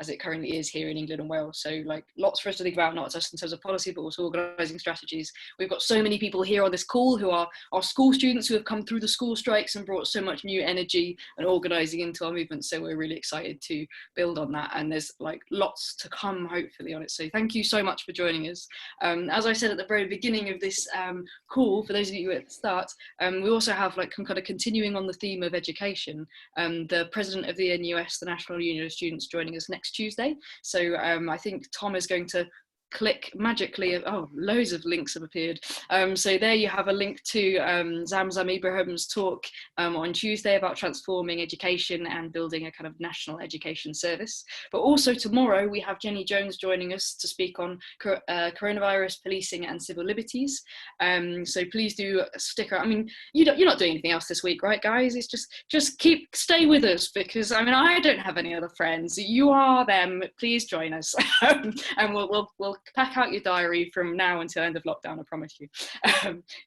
as it currently is here in England and Wales. So like lots for us to think about, not just in terms of policy, but also organising strategies. We've got so many people here on this call who are our school students who have come through the school strikes and brought so much new energy and organising into our movement. So we're really excited excited to build on that, and there's like lots to come hopefully on it. So thank you so much for joining us. As I said at the very beginning of this call, for those of you at the start, we also have like kind of continuing on the theme of education, the president of the NUS, the National Union of Students, joining us next Tuesday. So I think Tom is going to click magically, oh, loads of links have appeared. So there you have a link to Zamzam Ibrahim's talk on Tuesday about transforming education and building a kind of national education service. But also tomorrow we have Jenny Jones joining us to speak on coronavirus, policing and civil liberties. So please do stick around. I mean, you're not doing anything else this week, right, guys? It's just stay with us, because I mean, I don't have any other friends. You are them. Please join us, and we'll pack out your diary from now until end of lockdown, I promise you.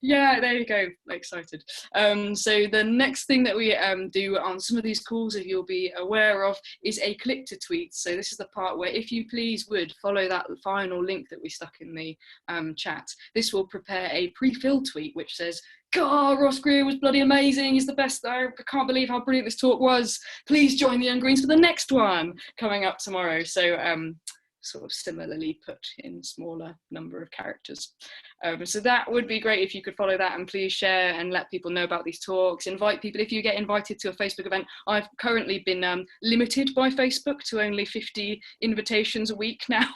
Yeah, there you go, excited. So the next thing that we do on some of these calls, if you'll be aware of, is a click to tweet. So this is the part where, if you please would follow that final link that we stuck in the chat, this will prepare a pre-filled tweet which says, God, Ross Greer was bloody amazing. He's the best. I can't believe how brilliant this talk was. Please join the Young Greens for the next one coming up tomorrow. So sort of similarly put in smaller number of characters. So that would be great if you could follow that, and please share and let people know about these talks. Invite people. If you get invited to a Facebook event, I've currently been limited by Facebook to only 50 invitations a week now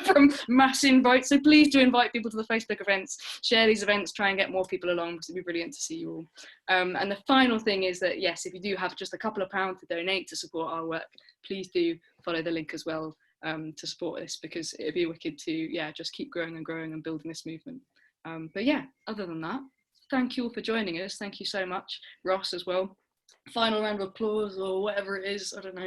from mass invites. So please do invite people to the Facebook events, share these events, try and get more people along, because it'd be brilliant to see you all. And the final thing is that, yes, if you do have just a couple of pounds to donate to support our work, please do follow the link as well. To support this, because it'd be wicked to just keep growing and growing and building this movement. But yeah, other than that, thank you all for joining us. Thank you so much, Ross, as well. Final round of applause or whatever it is, I don't know.